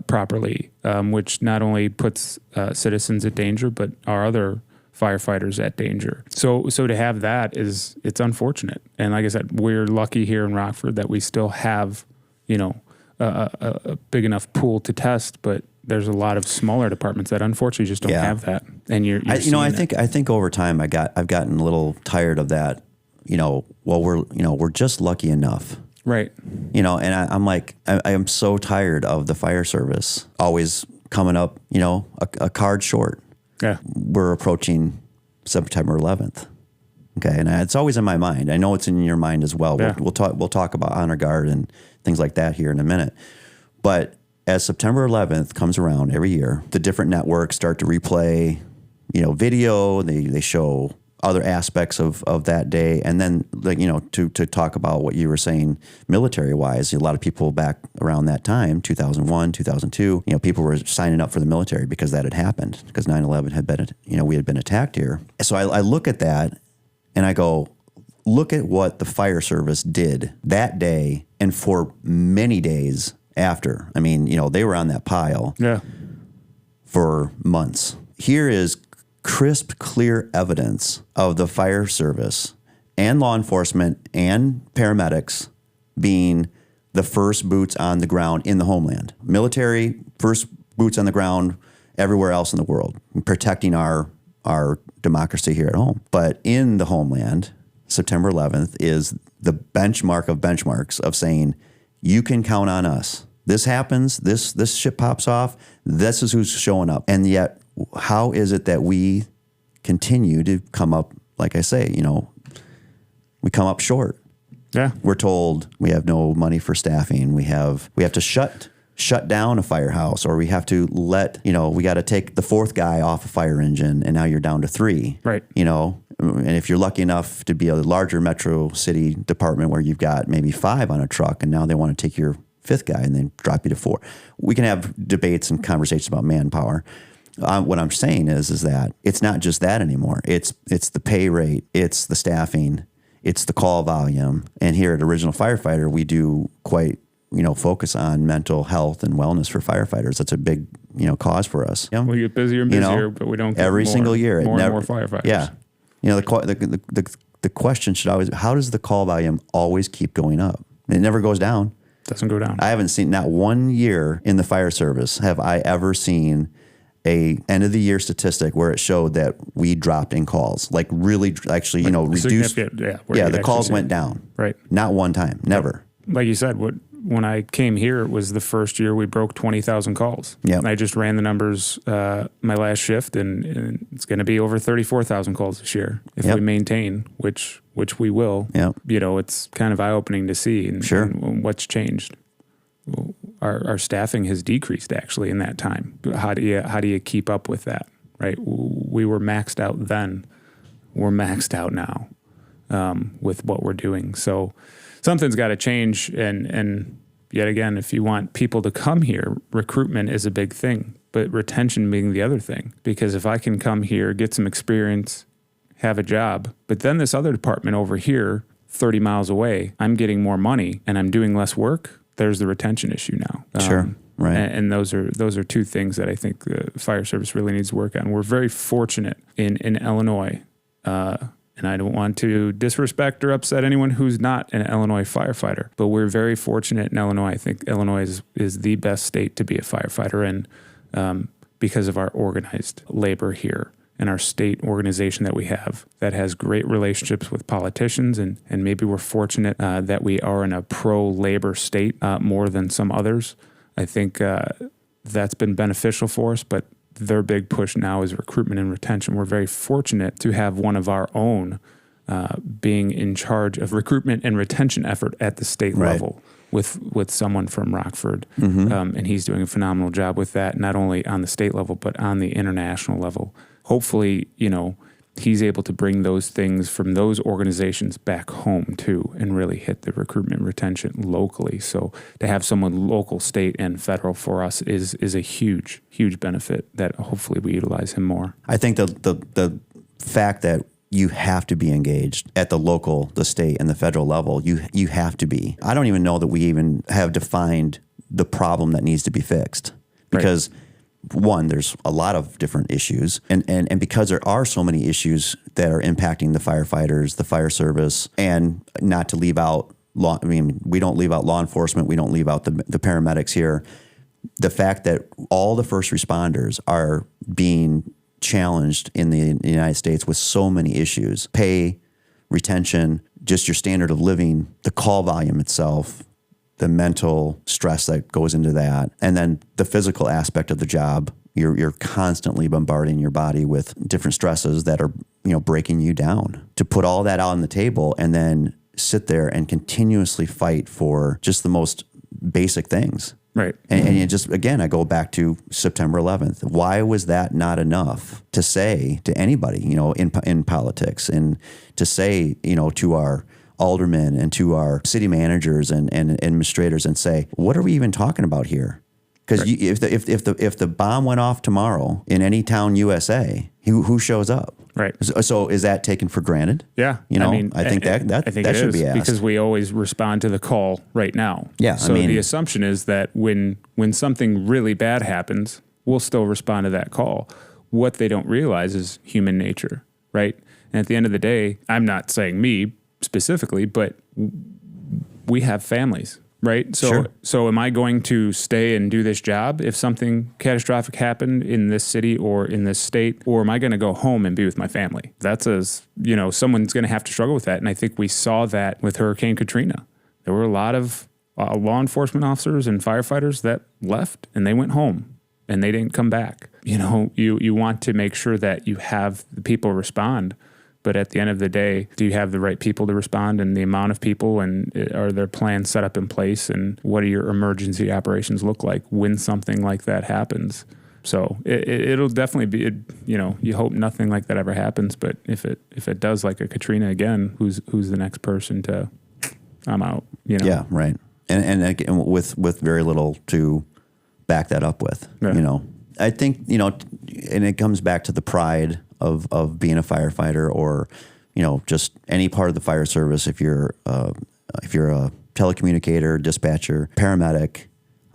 properly, which not only puts citizens at danger, but our other firefighters at danger. So to have that it's unfortunate. And like I said, we're lucky here in Rockford that we still have, a big enough pool to test, but there's a lot of smaller departments that unfortunately just don't have that. And I think over time I've gotten a little tired of that. We're just lucky enough. Right. And I'm like, I am so tired of the fire service always coming up, a card short. Yeah. We're approaching September 11th. Okay. And it's always in my mind. I know it's in your mind as well. Yeah. We'll talk about honor guard and things like that here in a minute. But as September 11th comes around every year, the different networks start to replay, video. They show other aspects of that day. And then, to talk about what you were saying military-wise, a lot of people back around that time, 2001, 2002, people were signing up for the military because that had happened, because 9/11 had been, we had been attacked here. So I look at that and I go, look at what the fire service did that day and for many days after. I mean, they were on that pile for months. Here is crisp, clear evidence of the fire service and law enforcement and paramedics being the first boots on the ground in the homeland. Military, first boots on the ground everywhere else in the world, protecting our democracy here at home. But in the homeland, September 11th is the benchmark of benchmarks of saying, you can count on us. This happens, this shit pops off, this is who's showing up. And yet, how is it that we continue to come up, like I say, we come up short. Yeah. We're told we have no money for staffing. We have to shut down a firehouse, or we have to we got to take the 4th guy off a fire engine, and now you're down to 3. Right. And if you're lucky enough to be a larger metro city department where you've got maybe 5 on a truck, and now they want to take your 5th guy and then drop you to 4. We can have debates and conversations about manpower. What I'm saying is that it's not just that anymore. It's the pay rate, it's the staffing, it's the call volume. And here at Original Firefighter, we do quite, focus on mental health and wellness for firefighters. That's a big, cause for us. We get busier and busier, but we don't get every single year. More and more firefighters. Yeah. The question should always, how does the call volume always keep going up? It never goes down. Doesn't go down. I haven't seen, not one year in the fire service have I ever seen a end of the year statistic where it showed that we dropped in calls, like really actually, reduced. The calls went down. Right. Not one time, never. Like you said, when I came here, it was the first year we broke 20,000 calls. Yeah. I just ran the numbers my last shift, and it's going to be over 34,000 calls this year if we maintain, which we will. Yeah. It's kind of eye-opening to see and what's changed. Well, our staffing has decreased actually in that time. How do you keep up with that? Right? We were maxed out then. We're maxed out now with what we're doing. So something's got to change. And yet again, if you want people to come here, recruitment is a big thing, but retention being the other thing. Because if I can come here, get some experience, have a job, but then this other department over here, 30 miles away, I'm getting more money and I'm doing less work, there's the retention issue now. Sure. Right. And those are 2 things that I think the fire service really needs to work on. We're very fortunate in Illinois, and I don't want to disrespect or upset anyone who's not an Illinois firefighter, but we're very fortunate in Illinois. I think Illinois is the best state to be a firefighter in because of our organized labor here. and our state organization that we have that has great relationships with politicians, and maybe we're fortunate that we are in a pro-labor state more than some others. I think that's been beneficial for us, but their big push now is recruitment and retention. We're very fortunate to have one of our own being in charge of recruitment and retention effort at the state level with someone from Rockford. And he's doing a phenomenal job with that, not only on the state level, but on the international level. Hopefully, he's able to bring those things from those organizations back home too, and really hit the recruitment and retention locally. So to have someone local, state, and federal for us is a huge, huge benefit that hopefully we utilize him more. I think the fact that you have to be engaged at the local, the state, and the federal level. You have to be. I don't even know that we even have defined the problem that needs to be fixed because one, there's a lot of different issues, and because there are so many issues that are impacting the firefighters, the fire service, and not to leave out we don't leave out law enforcement, we don't leave out the paramedics here. The fact that all the first responders are being challenged in the United States with so many issues: pay, retention, just your standard of living, the call volume itself, the mental stress that goes into that, and then the physical aspect of the job. You're constantly bombarding your body with different stresses that are breaking you down. To put all that out on the table and then sit there and continuously fight for just the most basic things. Right. And it just, again, I go back to September 11th. Why was that not enough to say to anybody, in politics, and to say, to our aldermen and to our city managers and administrators, and say, what are we even talking about here? Because if the bomb went off tomorrow in any town USA, who shows up? Right. So is that taken for granted? Yeah. I think that should be asked, because we always respond to the call right now. Yeah. So the assumption is that when something really bad happens, we'll still respond to that call. What they don't realize is human nature, right? And at the end of the day, I'm not saying me specifically, but we have families. Right. So am I going to stay and do this job if something catastrophic happened in this city or in this state, or am I going to go home and be with my family? That's someone's going to have to struggle with that. And I think we saw that with Hurricane Katrina. There were a lot of law enforcement officers and firefighters that left and they went home and they didn't come back. You want to make sure that you have the people respond. But at the end of the day, do you have the right people to respond, and the amount of people, and are there plans set up in place, and what do your emergency operations look like when something like that happens? So it'll definitely be, you hope nothing like that ever happens. But if it does, like a Katrina again, who's the next person to, I'm out. Yeah, right. And again, with very little to back that up with. Yeah. I think and it comes back to the pride of being a firefighter, or just any part of the fire service. If you're a telecommunicator, dispatcher, paramedic,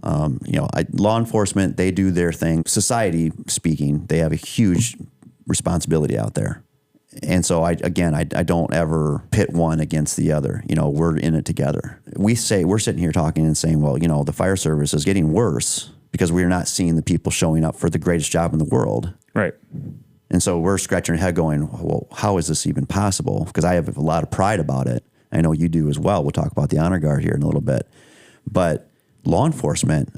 law enforcement, they do their thing. Society speaking, they have a huge responsibility out there. And so I don't ever pit one against the other. We're in it together. We're sitting here talking and saying, well, the fire service is getting worse because we're not seeing the people showing up for the greatest job in the world. Right. And so we're scratching our head going, well, how is this even possible? Because I have a lot of pride about it. I know you do as well. We'll talk about the honor guard here in a little bit. But law enforcement,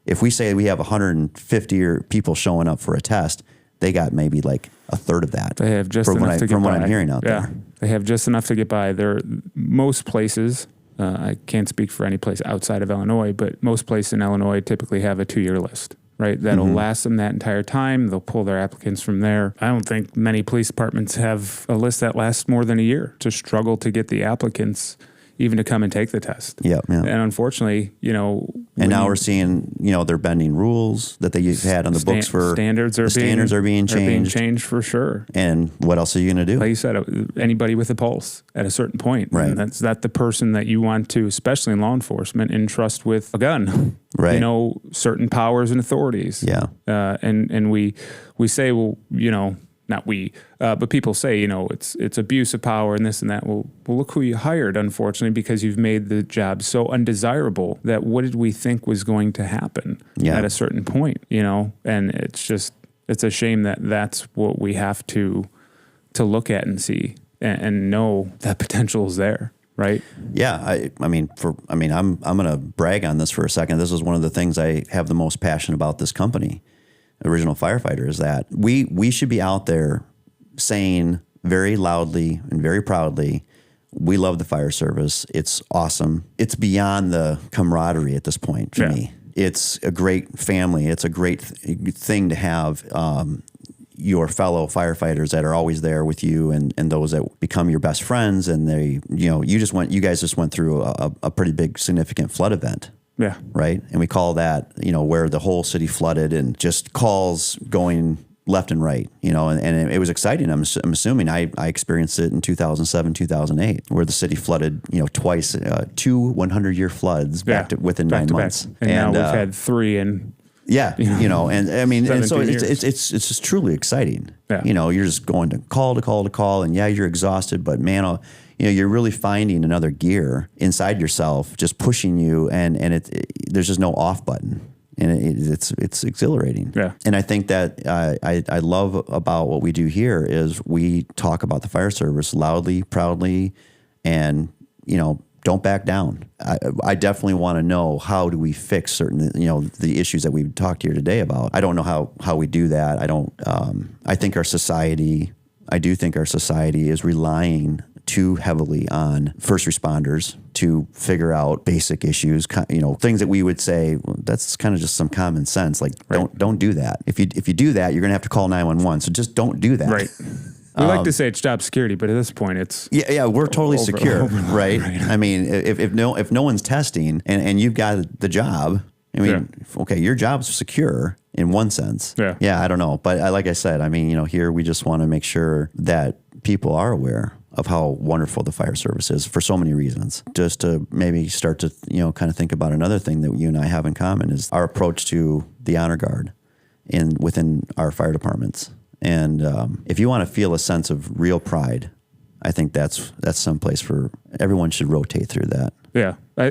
if we say we have 150 people showing up for a test, they got maybe like a third of that. They have just enough to get by. From what I'm hearing out there. They have just enough to get by. Most places, I can't speak for any place outside of Illinois, but most places in Illinois typically have a 2-year list. Right, that'll last them that entire time. They'll pull their applicants from there. I don't think many police departments have a list that lasts more than a year to struggle to get the applicants even to come and take the test. Yeah. And unfortunately, and now we're seeing, they're bending rules that they've had on the books for standards are being changed for sure. And what else are you going to do? Like you said, anybody with a pulse at a certain point. Right. And that's not the person that you want to, especially in law enforcement, entrust with a gun. Right. Certain powers and authorities. Yeah. And we say, well, not we, but people say, it's abuse of power and this and that. Well, look who you hired, unfortunately, because you've made the job so undesirable that what did we think was going to happen at a certain point, and it's just, It's a shame that that's what we have to look at and see and know that potential is there. Right. Yeah. I'm going to brag on this for a second. This is one of the things I have the most passion about this company, Original Firefighter, is that we should be out there saying very loudly and very proudly, we love the fire service. It's awesome. It's beyond the camaraderie at this point for me. It's a great family. It's a great thing to have your fellow firefighters that are always there with you, and those that become your best friends. And they, you guys just went through a pretty big, significant flood event. Yeah. Right. And we call that, where the whole city flooded and just calls going left and right, and it was exciting. I'm assuming I experienced it in 2007, 2008, where the city flooded, twice, 2 100-year floods within 9 months. And now we've had 3 and and I mean, and so years. it's just truly exciting. Yeah. You're just going to call, and you're exhausted, but man, you're really finding another gear inside yourself, just pushing you, and there's just no off button, and it's exhilarating. Yeah. And I think that I love about what we do here is we talk about the fire service loudly, proudly, and don't back down. I definitely want to know, how do we fix certain, the issues that we've talked here today about. I don't know how we do that. I don't, I do think our society is relying too heavily on first responders to figure out basic issues, things that we would say, well, that's kind of just some common sense. Like, don't do that. If you do that, you're going to have to call 911. So just don't do that. Right. We like to say it's job security, but at this point, it's we're totally secure, right? I mean, if no one's testing and you've got the job, I mean, okay, your job's secure in one sense. Yeah, I don't know, but like I said, I mean, here we just want to make sure that people are aware of how wonderful the fire service is for so many reasons. Just to maybe start to kind of think about another thing that you and I have in common is our approach to the honor guard within our fire departments. And if you want to feel a sense of real pride, I think that's someplace for everyone should rotate through that. Yeah, I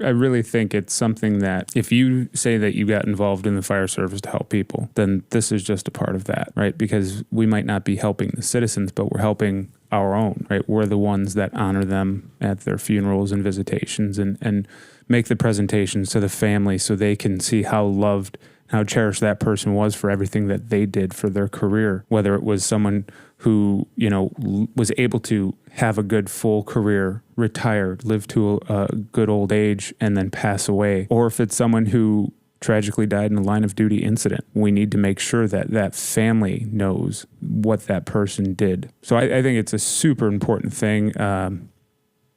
really think it's something that if you say that you got involved in the fire service to help people, then this is just a part of that, right? Because we might not be helping the citizens, but we're helping our own, right? We're the ones that honor them at their funerals and visitations and make the presentations to the family so they can see how loved, how cherished that person was for everything that they did for their career, whether it was someone who, was able to have a good full career, retired, live to a good old age, and then pass away, or if it's someone who tragically died in a line of duty incident. We need to make sure that that family knows what that person did. So I think it's a super important thing.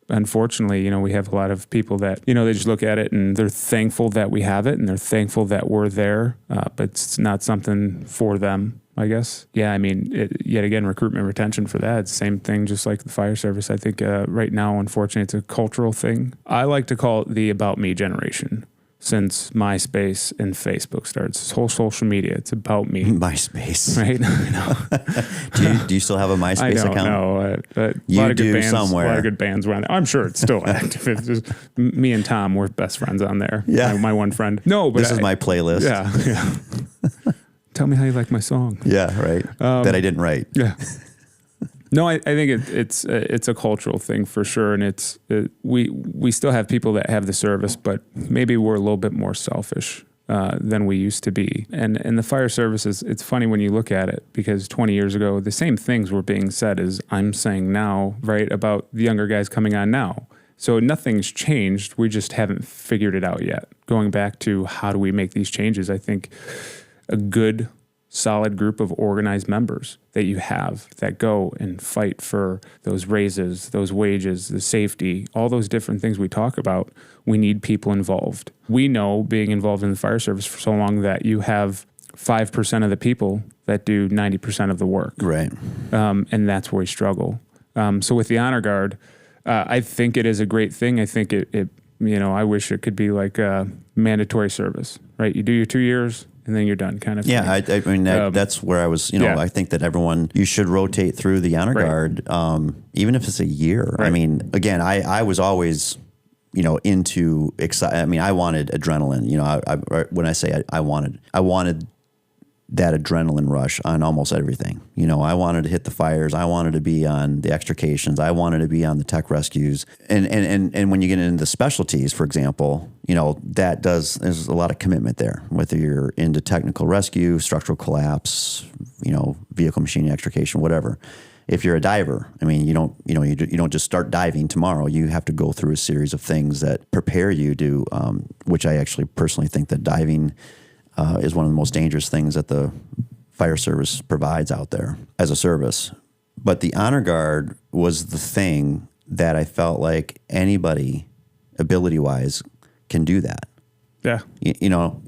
Unfortunately, we have a lot of people that, they just look at it and they're thankful that we have it and they're thankful that we're there, but it's not something for them, I guess. Yeah, I mean, yet again, recruitment, retention for that, it's the same thing, just like the fire service. I think right now, unfortunately, it's a cultural thing. I like to call it the about me generation. Since MySpace and Facebook starts, this whole social media, it's about me. MySpace, right? No. do you still have a MySpace account? No, you do somewhere. A lot of good bands were on there. I'm sure it's still active. It's just, me and Tom were best friends on there. Yeah, my one friend. No, but this is my playlist. Yeah. Tell me how you like my song. Yeah, right. That I didn't write. Yeah. No, I think it's a cultural thing for sure, and we still have people that have the service, but maybe we're a little bit more selfish than we used to be. And the fire service it's funny when you look at it, because 20 years ago the same things were being said as I'm saying now, right, about the younger guys coming on now. So nothing's changed. We just haven't figured it out yet. Going back to how do we make these changes, I think a good solid group of organized members that you have that go and fight for those raises, those wages, the safety, all those different things we talk about. We need people involved. We know, being involved in the fire service for so long, that you have 5% of the people that do 90% of the work. Right. And that's where we struggle. So with the honor guard, I think it is a great thing. I think it I wish it could be like a mandatory service, right? You do your 2 years, and then you're done, kind of. Yeah, I mean, that's where I was, I think that you should rotate through the honor guard, even if it's a year. Right. I mean, again, I was always, into I mean, I wanted adrenaline. When I say I wanted that adrenaline rush on almost everything. You know, I wanted to hit the fires. I wanted to be on the extrications. I wanted to be on the tech rescues. And when you get into the specialties, for example, you know, there's a lot of commitment there, whether you're into technical rescue, structural collapse, you know, vehicle machining, extrication, whatever. If you're a diver, I mean, you don't just start diving tomorrow. You have to go through a series of things that prepare you to, which I actually personally think that diving is one of the most dangerous things that the fire service provides out there as a service. But the honor guard was the thing that I felt like anybody, ability-wise, can do that. Yeah. You know,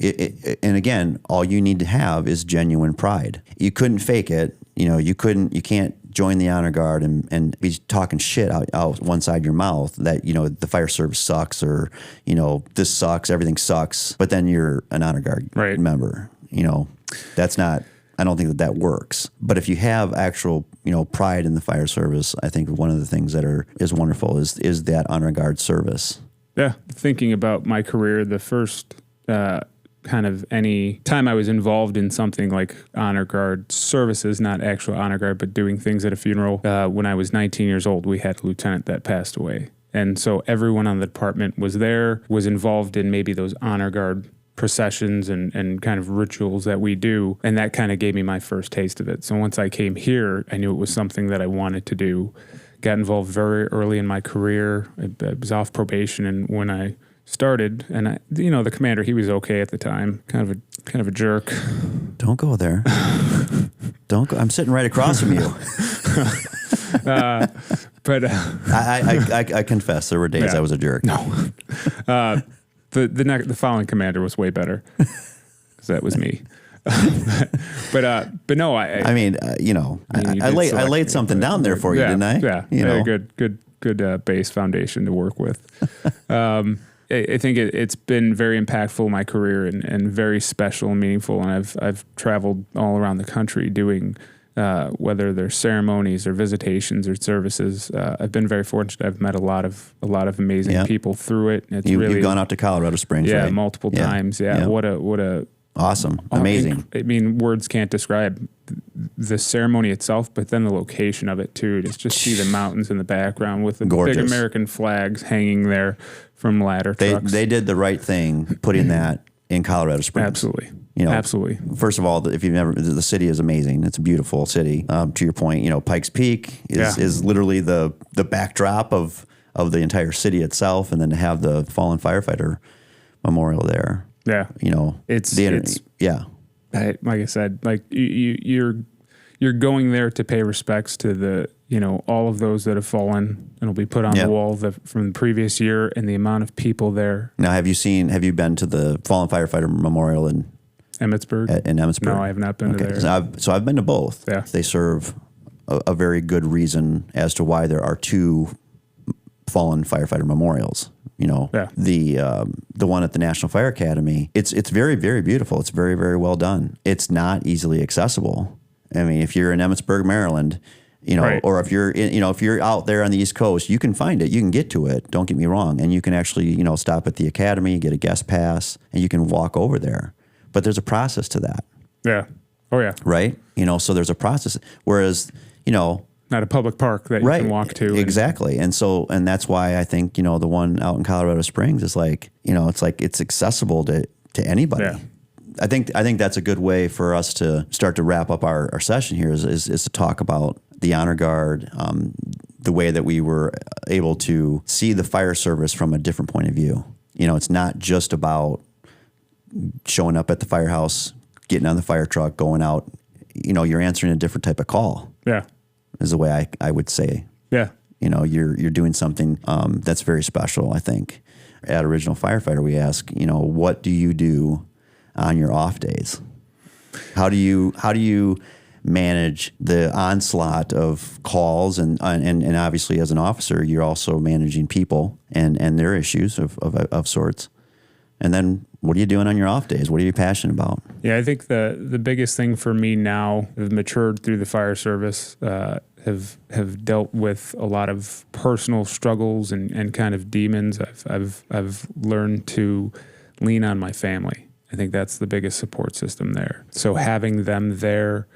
and again, all you need to have is genuine pride. You couldn't fake it. You know, you can't join the honor guard and be talking shit out one side of your mouth that, you know, the fire service sucks, or, you know, this sucks, everything sucks. But then you're an honor guard member. You know, that's not, I don't think that works. But if you have actual, you know, pride in the fire service, I think one of the things that is wonderful is that honor guard service. Yeah. Thinking about my career, the first kind of any time I was involved in something like honor guard services, not actual honor guard, but doing things at a funeral. When I was 19 years old, we had a lieutenant that passed away. And so everyone on the department was there, was involved in maybe those honor guard processions and kind of rituals that we do. And that kind of gave me my first taste of it. So once I came here, I knew it was something that I wanted to do. Got involved very early in my career. I was off probation, and when I started, and you know, the commander, he was okay at the time, kind of a jerk. Don't go there. Don't go. I'm sitting right across from you. But I confess there were days I was a jerk. No. The following commander was way better, because that was me. but no, I laid something down there for you, didn't I? Yeah, you know, good base foundation to work with. I think it's been very impactful in my career and very special and meaningful. And I've traveled all around the country doing whether they're ceremonies or visitations or services. I've been very fortunate. I've met a lot of amazing people through it. You've gone out to Colorado Springs, right? Multiple times. Yeah. What a awesome, amazing. I mean, words can't describe the ceremony itself, but then the location of it too. Just see the mountains in the background with the big American flags hanging there from ladder trucks. They did the right thing putting that in Colorado Springs. Absolutely. You know, absolutely. First of all, if you've never, the city is amazing. It's a beautiful city. To your point, you know, Pikes Peak is literally the backdrop of the entire city itself, and then to have the fallen firefighter memorial there. Yeah, you know, it's like I said, like you're going there to pay respects to the, you know, all of those that have fallen, and will be put on the wall from the previous year, and the amount of people there. Now, have you been to the fallen firefighter memorial in Emmitsburg? In Emmitsburg? No, I have not been to there. So I've been to both. Yeah. They serve a very good reason as to why there are two fallen firefighter memorials. You know, the one at the National Fire Academy, it's very, very beautiful. It's very, very well done. It's not easily accessible. I mean, if you're in Emmitsburg, Maryland, you know, or if you're out there on the East Coast, you can find it. You can get to it. Don't get me wrong. And you can actually, you know, stop at the academy, get a guest pass, and you can walk over there. But there's a process to that. Yeah. Oh, yeah. Right? You know, so there's a process. Whereas, you know, not a public park that you can walk to. Exactly. And that's why I think, you know, the one out in Colorado Springs is like, you know, it's accessible to anybody. Yeah. I think that's a good way for us to start to wrap up our session here is to talk about the honor guard, the way that we were able to see the fire service from a different point of view. You know, it's not just about showing up at the firehouse, getting on the fire truck, going out. You know, you're answering a different type of call. Yeah. Is the way I would say. Yeah. You know, you're doing something that's very special, I think. At Original Firefighter, we ask, you know, what do you do on your off days? How do you manage the onslaught of calls and obviously as an officer, you're also managing people and their issues of sorts. And then what are you doing on your off days? What are you passionate about? Yeah, I think the biggest thing for me now, I've matured through the fire service, have dealt with a lot of personal struggles and kind of demons. I've learned to lean on my family. I think that's the biggest support system there. So having them there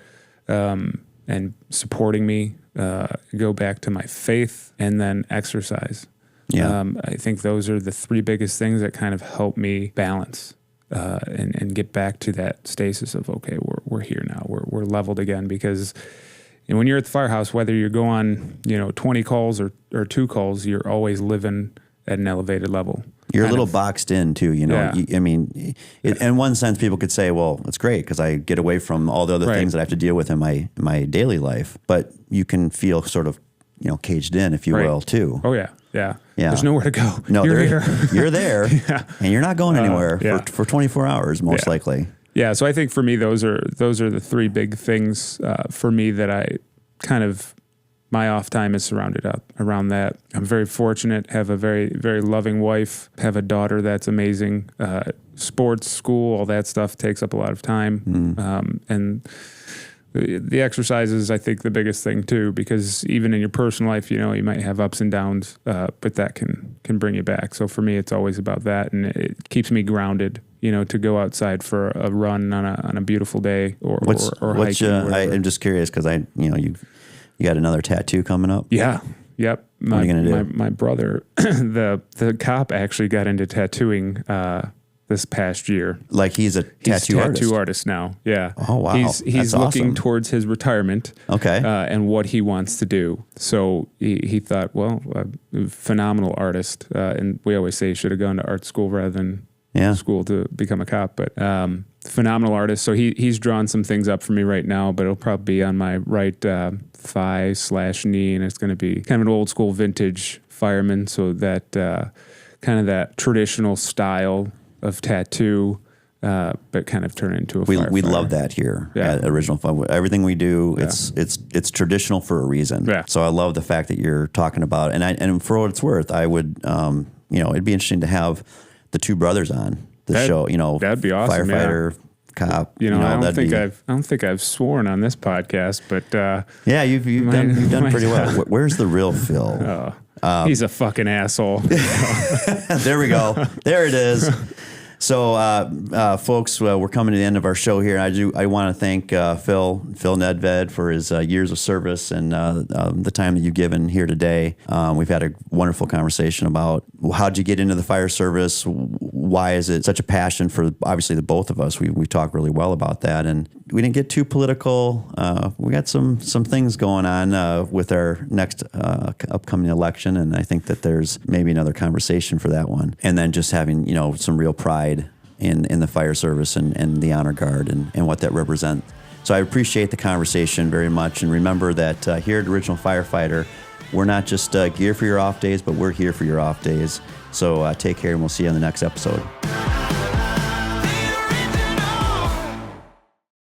and supporting me, go back to my faith, and then exercise. Yeah. I think those are the three biggest things that kind of help me balance and get back to that stasis of, okay, we're here now. We're leveled again, because when you're at the firehouse, whether you go on 20 calls or 2 calls, you're always living at an elevated level. You're a little boxed in too, Yeah. In one sense, people could say, well, it's great because I get away from all the other things that I have to deal with in my daily life. But you can feel sort of, caged in, if you will, too. Oh, yeah. There's nowhere to go. No, you're here. You're there, and you're not going anywhere for 24 hours, most likely. Yeah, so I think for me, those are the 3 big things for me that I kind of, my off time is surrounded up around that. I'm very fortunate, have a very, very loving wife, have a daughter that's amazing. Sports, school, all that stuff takes up a lot of time. And the exercise is, I think, the biggest thing too, because even in your personal life, you might have ups and downs, but that can bring you back. So for me, it's always about that, and it keeps me grounded, to go outside for a run on a beautiful day or hiking. I'm just curious because you got another tattoo coming up? Yeah. Yep. What are you going to do? My brother, the cop actually got into tattooing this past year. Like he's a tattoo artist now. Yeah. Oh, wow. He's looking awesome. towards his retirement. Okay. And what he wants to do. So he thought, well, phenomenal artist. And we always say he should have gone to art school rather than school to become a cop. But phenomenal artist. So he's drawn some things up for me right now, but it'll probably be on my right thigh/knee, and it's going to be kind of an old school vintage fireman. So that kind of that traditional style of tattoo, but kind of turn into a firefighter. We love that here at Original Fun. Everything we do, it's traditional for a reason. Yeah. So I love the fact that you're talking about, and for what it's worth, I would, it'd be interesting to have the 2 brothers on the show. That'd be awesome. Firefighter, cop. I don't think I've sworn on this podcast, but you've done pretty well. Where's the real Phil? He's a fucking asshole. There we go. There it is. So, folks, we're coming to the end of our show here. I want to thank Phil Nedved for his years of service and the time that you've given here today. We've had a wonderful conversation about how'd you get into the fire service? Why is it such a passion for, obviously, the both of us? We talked really well about that, and we didn't get too political. We got some things going on with our next upcoming election, and I think that there's maybe another conversation for that one. And then just having some real pride in the fire service and the honor guard and what that represents. So I appreciate the conversation very much, and remember that here at Original Firefighter, we're not just gear for your off days, but we're here for your off days. So take care, and we'll see you on the next episode.